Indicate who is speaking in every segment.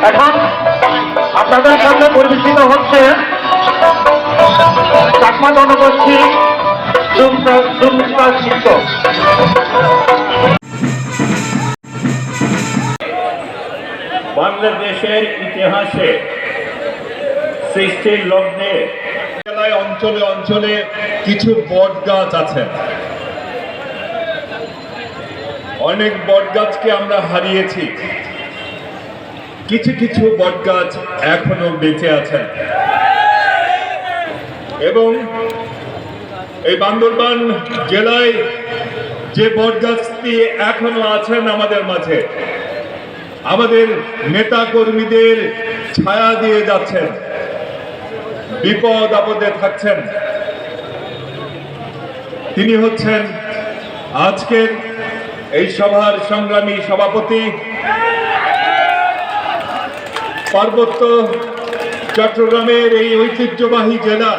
Speaker 1: এখন আপনাদের সামনে পরিবেশিত হচ্ছে চাকমা জনগোষ্ঠী নৃত্য।
Speaker 2: বাংলাদেশের ইতিহাসে সৃষ্টির লগ্নে জেলায় অঞ্চলে অঞ্চলে কিছু বট গাছ আছে। অনেক বট গাছকে আমরা হারিয়েছি, কিছু কিছু বট গাছ এখনো বেঁচে আছে এবং এই বান্দরবান জেলায় যে বট গাছটি এখনো আছেন আমাদের মাঝে, আমাদের নেতা কর্মীদের ছায়া দিয়ে যাচ্ছেন, বিপদ আপদে থাকছেন। তিনি হচ্ছেন আজকের এই সভার সংগ্রামী সভাপতি, পার্বত্য চট্টগ্রামের এই ঐতিহ্যবাহী জেলা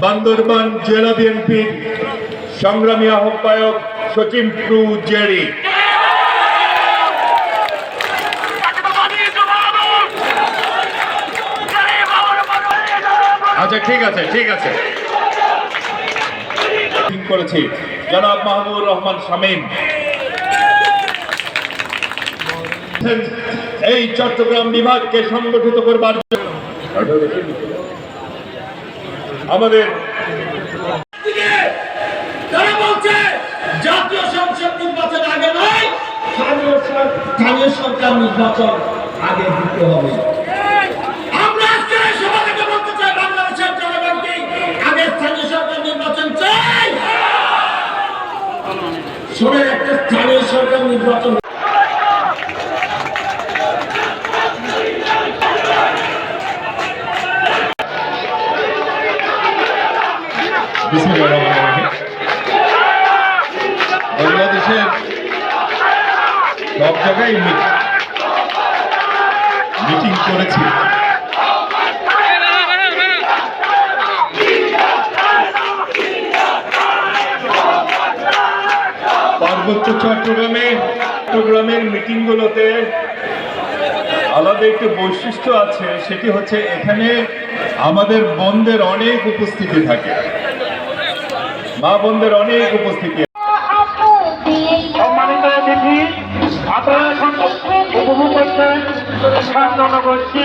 Speaker 2: বান্দরবান জেলা বিএনপির সংগ্রামী আহ্বায়ক সচিন প্রু জেরি। আচ্ছা, ঠিক আছে করেছি জনাব মাহবুবুর রহমান শামীম। এই চট্টগ্রাম বিভাগকে সংগঠিত করবার আমাদের
Speaker 3: তারা বলছে জাতীয় সংসদ নির্বাচন আগে নয়, স্থানীয় সরকার নির্বাচন আগে দিতে হবে। আমরা আজকে সভা থেকে বলতে চাই, বাংলাদেশের জনগণকে আগে স্থানীয় সরকার নির্বাচন চাই। শোনেন, একটা স্থানীয় সরকার নির্বাচন
Speaker 2: বাংলাদেশের সব জায়গায় মিটিং করেছি। পার্বত্য চট্টগ্রামের মিটিংগুলোতে আলাদা একটি বৈশিষ্ট্য আছে, সেটি হচ্ছে এখানে আমাদের বোনদের অনেক উপস্থিতি থাকে, মা বোনদের অনেক উপস্থিতি।
Speaker 1: সম্মানিত অতিথি, আপনারা এখন উপভোগ করছেন জনগোষ্ঠী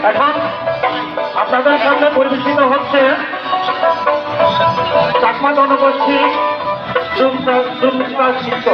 Speaker 1: এখন আপনাদের সামনে পরিবেশিত হচ্ছে চাকমা জনগোষ্ঠী নৃত্য।